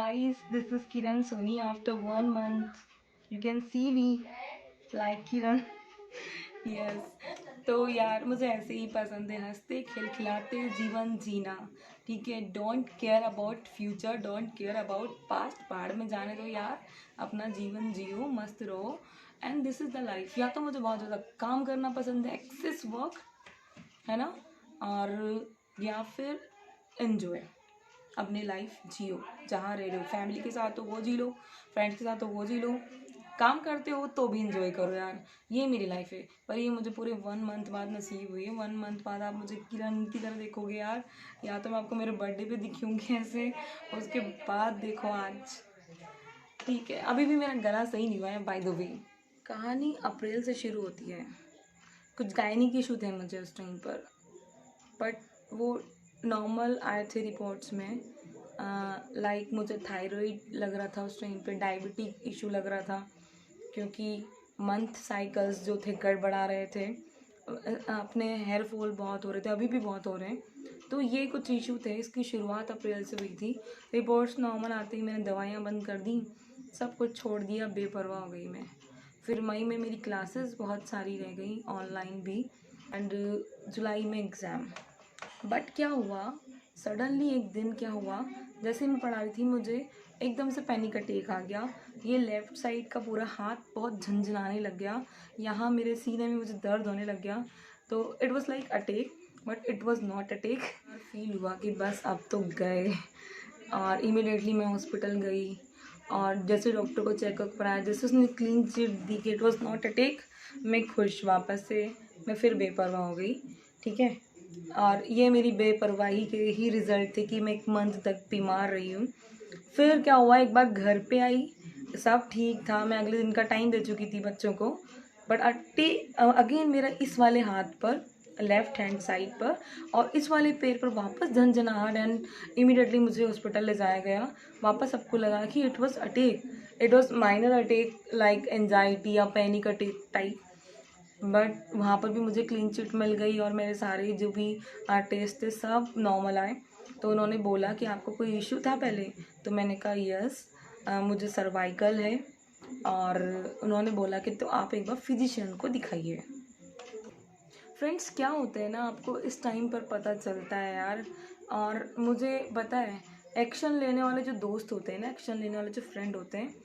guys, this is Kiran Soni. After 1 month, you can see me like Kiran. Yes. तो यार मुझे ऐसे ही पसंद है, हंसते खिलखिलाते जीवन जीना। ठीक है, don't care about future, don't care about past, पहाड़ में जाने दो यार, अपना जीवन जियो, मस्त रहो। And this is the life. या तो मुझे बहुत ज़्यादा काम करना पसंद है, एक्सेस वर्क, है ना, और या फिर एन्जॉय, अपनी लाइफ जियो, जहाँ रह रहे हो। फैमिली के साथ हो वो जी लो, फ्रेंड्स के साथ हो वो जी लो, काम करते हो तो भी इंजॉय करो यार। ये मेरी लाइफ है। पर ये मुझे पूरे 1 मंथ बाद नसीब हुई है। 1 मंथ बाद आप मुझे किरण की तरह देखोगे यार, या तो मैं आपको मेरे बर्थडे पे दिखूँगी ऐसे, उसके बाद देखो आज। ठीक है, अभी भी मेरा गला सही नहीं हुआ है बाय द वे। कहानी अप्रैल से शुरू होती है। कुछ गायनिक इशू थे मुझे उस टाइम पर, बट वो नॉर्मल आए थे रिपोर्ट्स में। लाइक मुझे थायराइड लग रहा था उस टाइम पे, डायबिटिक इशू लग रहा था, क्योंकि मंथ साइकिल्स जो थे गड़बड़ा रहे थे। अपने हेयर फॉल बहुत हो रहे थे, अभी भी बहुत हो रहे हैं। तो ये कुछ इशू थे। इसकी शुरुआत अप्रैल से हुई थी। रिपोर्ट्स नॉर्मल आते ही मैंने दवाइयाँ बंद कर दी, सब कुछ छोड़ दिया, बेपरवाह हो गई मैं। फिर मई में मेरी क्लासेस बहुत सारी रह गई, ऑनलाइन भी, एंड जुलाई में एग्ज़ाम। बट क्या हुआ, सडनली एक दिन क्या हुआ, जैसे मैं पढ़ा रही थी मुझे एकदम से पैनिक अटैक आ गया। ये लेफ़्ट साइड का पूरा हाथ बहुत झंझनाने लग गया, यहाँ मेरे सीने में मुझे दर्द होने लग गया। तो it was like attack, but it was not attack. Feel हुआ कि बस अब तो गए, और इमीडिएटली मैं हॉस्पिटल गई, और जैसे डॉक्टर को चेकअप कराया, जैसे उसने क्लीन चिट दी कि इट वॉज़ नॉट अटैक, मैं खुश। वापस से मैं फिर बेपरवाह हो गई। ठीक है, और ये मेरी बेपरवाही के ही रिज़ल्ट थे कि मैं 1 मंथ तक बीमार रही हूँ। फिर क्या हुआ, एक बार घर पे आई, सब ठीक था, मैं अगले दिन का टाइम दे चुकी थी बच्चों को, बट अगेन मेरा इस वाले हाथ पर, लेफ़्ट हैंड साइड पर, और इस वाले पैर पर वापस झंझनाहट, एंड इमीडिएटली मुझे हॉस्पिटल ले जाया गया। वापस सबको लगा कि it was attack, it was minor attack, like anxiety या पैनिक अटैक टाइप। बट वहाँ पर भी मुझे क्लीन चिट मिल गई, और मेरे सारे जो भी टेस्ट थे सब नॉर्मल आए। तो उन्होंने बोला कि आपको कोई इशू था पहले, तो मैंने कहा यस, मुझे सर्वाइकल है, और उन्होंने बोला कि तो आप एक बार फिजिशियन को दिखाइए। फ्रेंड्स, क्या होता है ना, आपको इस टाइम पर पता चलता है यार। और मुझे पता है, एक्शन लेने वाले जो दोस्त होते हैं ना, एक्शन लेने वाले जो फ्रेंड होते हैं,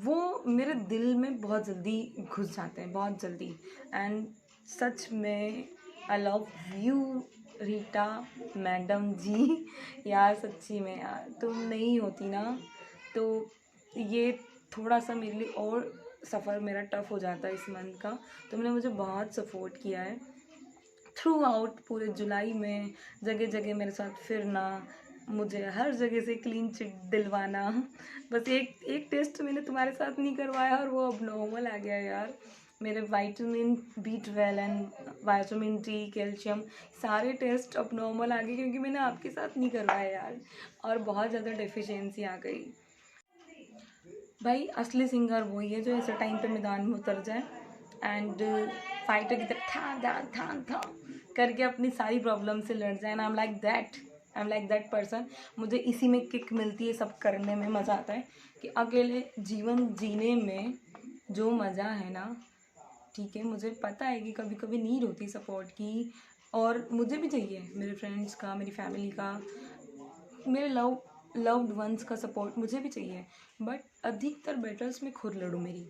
वो मेरे दिल में बहुत जल्दी घुस जाते हैं, बहुत जल्दी। एंड सच में I love you Rita madam ji. यार सच्ची में यार, तुम नहीं होती ना तो ये थोड़ा सा मेरे लिए और सफ़र मेरा टफ़ हो जाता है इस मंथ का। तुमने मुझे बहुत सपोर्ट किया है थ्रू आउट पूरे जुलाई में, जगह जगह मेरे साथ फिरना, मुझे हर जगह से क्लीन चिट दिलवाना। बस एक एक टेस्ट मैंने तुम्हारे साथ नहीं करवाया, और वो अब नॉर्मल आ गया यार। मेरे vitamin B12 and vitamin D, calcium, सारे टेस्ट अब नॉर्मल आ गए, क्योंकि मैंने आपके साथ नहीं करवाया यार, और बहुत ज़्यादा डेफिशिएंसी आ गई। भाई असली सिंगर वही है जो ऐसे टाइम पे मैदान में उतर जाए, एंड फाइटर की तरह था था था था करके अपनी सारी प्रॉब्लम से लड़ जाए। I am like that person. मुझे इसी में किक मिलती है, सब करने में मज़ा आता है, कि अकेले जीवन जीने में जो मज़ा है ना, ठीक है, मुझे पता है कि कभी कभी नीड होती सपोर्ट की, और मुझे भी चाहिए मेरे फ्रेंड्स का, मेरी फैमिली का, मेरे लव्ड वंस का सपोर्ट मुझे भी चाहिए। बट अधिकतर बैटल्स मैं खुद लड़ूँ मेरी।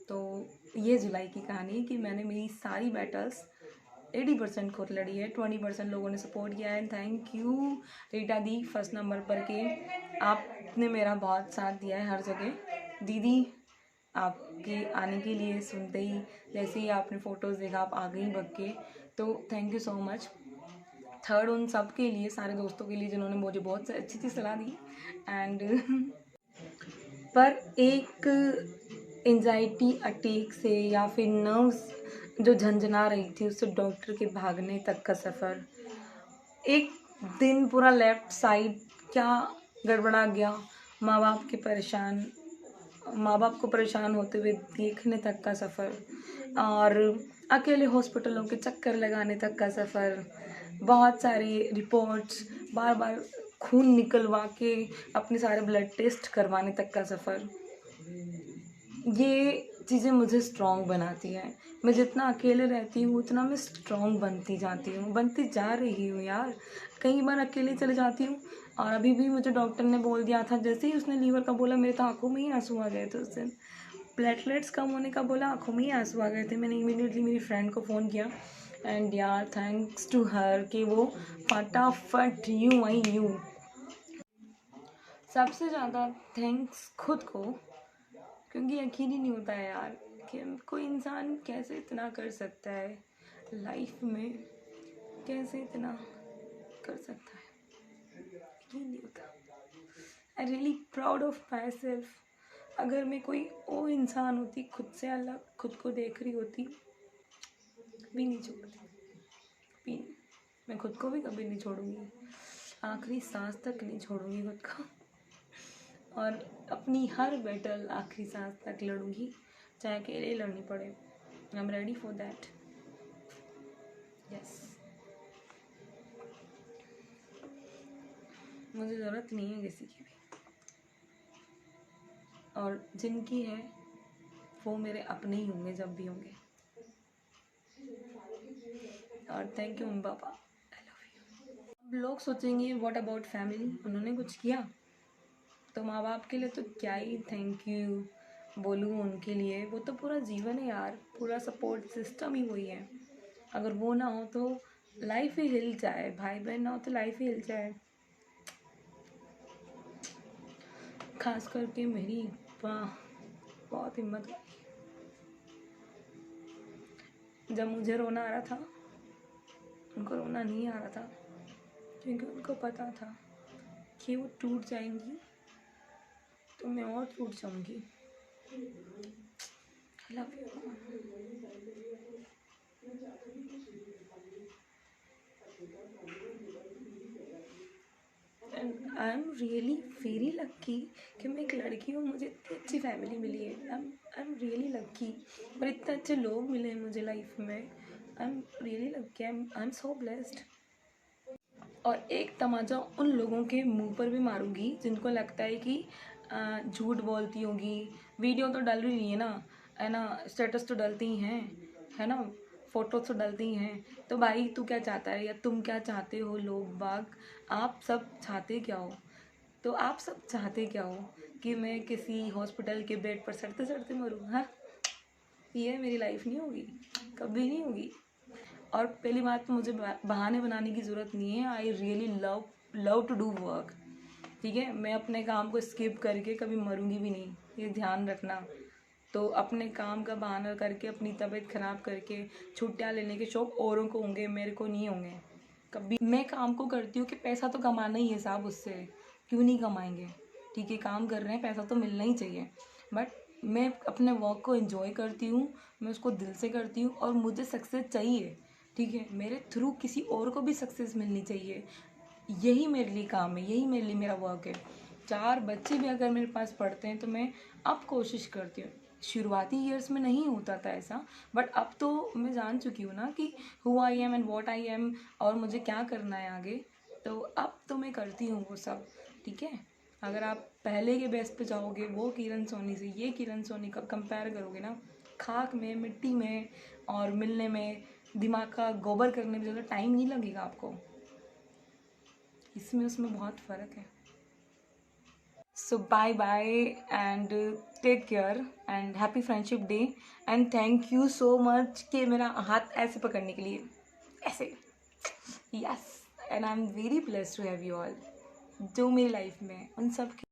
तो ये जुलाई की कहानी है कि मैंने मेरी सारी बैटल्स 80% खुद लड़ी है, 20% लोगों ने सपोर्ट किया है। Thank you Rita the, first number पर के आपने मेरा बहुत साथ दिया है हर जगह। दीदी, आपके आने के लिए सुनते ही, जैसे ही आपने फ़ोटोज़ देखा, आप आ गई बग के, तो thank you so much. Third उन सब के लिए, सारे दोस्तों के लिए जिन्होंने मुझे बहुत अच्छी अच्छी सलाह दी। एंड पर एक एंजाइटी अटैक से, या फिर नर्व्स जो झंझना रही थी, उससे डॉक्टर के भागने तक का सफ़र, एक दिन पूरा लेफ़्ट साइड क्या गड़बड़ा गया, माँ बाप को परेशान होते हुए देखने तक का सफ़र, और अकेले हॉस्पिटलों के चक्कर लगाने तक का सफ़र, बहुत सारी रिपोर्ट्स, बार बार खून निकलवा के अपने सारे ब्लड टेस्ट करवाने तक का सफ़र, ये चीज़ें मुझे स्ट्रॉन्ग बनाती हैं। मैं जितना अकेले रहती हूँ उतना मैं स्ट्रॉन्ग बनती जाती हूँ, बनती जा रही हूँ यार। कई बार अकेले चले जाती हूँ, और अभी भी मुझे डॉक्टर ने बोल दिया था, जैसे ही उसने लीवर का बोला मेरे तो आँखों में ही आंसू आ गए थे उस दिन। प्लेटलेट्स कम होने का बोला, आँखों में ही आंसू आ गए थे। मैंने इमीडिएटली मेरी फ्रेंड को फ़ोन किया, एंड यार थैंक्स टू हर कि वो फटाफट यूँ आई यूँ। सबसे ज़्यादा थैंक्स खुद को, क्योंकि यकीन ही नहीं होता है यार कि कोई इंसान कैसे इतना कर सकता है लाइफ में, कैसे इतना कर सकता है, यकीन नहीं होता। I really proud of my self. अगर मैं कोई और इंसान होती, खुद से अलग खुद को देख रही होती, कभी नहीं छोड़ती, कभी नहीं। मैं खुद को भी कभी नहीं छोड़ूंगी, आखिरी सांस तक नहीं छोड़ूंगी खुद को, और अपनी हर बैटल आखिरी सांस तक लड़ूंगी, चाहे अकेले लड़नी पड़े। I am ready for that, yes. मुझे ज़रूरत नहीं है किसी की भी, और जिनकी है वो मेरे अपने ही होंगे जब भी होंगे। और thank you mummy papa, I love you. लोग सोचेंगे व्हाट अबाउट फैमिली, उन्होंने कुछ किया तो माँ बाप के लिए तो क्या ही थैंक यू बोलूँ उनके लिए, वो तो पूरा जीवन है यार, पूरा सपोर्ट सिस्टम ही वही है। अगर वो ना हो तो लाइफ ही हिल जाए, भाई बहन ना हो तो लाइफ ही हिल जाए। खास करके मेरी माँ बहुत हिम्मत की। जब मुझे रोना आ रहा था, उनको रोना नहीं आ रहा था, क्योंकि उनको पता था कि वो टूट जाएंगी तो मैं और टूट जाऊंगी। आई love you. And I am really very लक्की कि मैं एक लड़की हूँ, मुझे इतनी अच्छी फैमिली मिली है। आई एम रियली लक्की, और इतने अच्छे लोग मिले हैं मुझे लाइफ में। I am really lucky, I am so blessed. और एक तमाचा उन लोगों के मुंह पर भी मारूंगी जिनको लगता है कि झूठ बोलती होगी, वीडियो तो डल रही है ना, है ना, स्टेटस तो डलती ही हैं, है ना, फ़ोटो तो डलती ही हैं, तो भाई तू क्या चाहता है या तुम क्या चाहते हो, लोग बाग आप सब चाहते क्या हो? तो आप सब चाहते क्या हो कि मैं किसी हॉस्पिटल के बेड पर सड़ते सड़ते मरूँ? हाँ, ये मेरी लाइफ नहीं होगी, कभी नहीं होगी। और पहली बात तो मुझे बहाने बनाने की ज़रूरत नहीं है। I really love to do work, ठीक है। मैं अपने काम को स्किप करके कभी मरूंगी भी नहीं, ये ध्यान रखना। तो अपने काम का बहाना करके अपनी तबीयत ख़राब करके छुट्टियां लेने के शौक औरों को होंगे, मेरे को नहीं होंगे कभी। मैं काम को करती हूँ कि पैसा तो कमाना ही है साहब, उससे क्यों नहीं कमाएंगे, ठीक है, काम कर रहे हैं, पैसा तो मिलना ही चाहिए। बट मैं अपने वर्क को एंजॉय करती हूँ, मैं उसको दिल से करती हूँ, और मुझे सक्सेस चाहिए, ठीक है। मेरे थ्रू किसी और को भी सक्सेस मिलनी चाहिए, यही मेरे लिए काम है, यही मेरे लिए मेरा वर्क है। 4 बच्चे भी अगर मेरे पास पढ़ते हैं तो मैं अब कोशिश करती हूँ। शुरुआती ईयर्स में नहीं होता था ऐसा, बट अब तो मैं जान चुकी हूँ ना कि who I am and what I am, और मुझे क्या करना है आगे। तो अब तो मैं करती हूँ वो सब, ठीक है। अगर आप पहले के बेस पे जाओगे, वो किरण सोनी से ये किरण सोनी का कंपेयर करोगे ना, खाक में, मिट्टी में और मिलने में, दिमाग का गोबर करने में ज़्यादा टाइम नहीं लगेगा आपको, इसमें उसमें बहुत फ़र्क है। So bye bye and take care and happy friendship day, and thank you so much कि मेरा हाथ ऐसे पकड़ने के लिए, ऐसे, yes. And I am very blessed to have you all, जो मेरी लाइफ में उन सब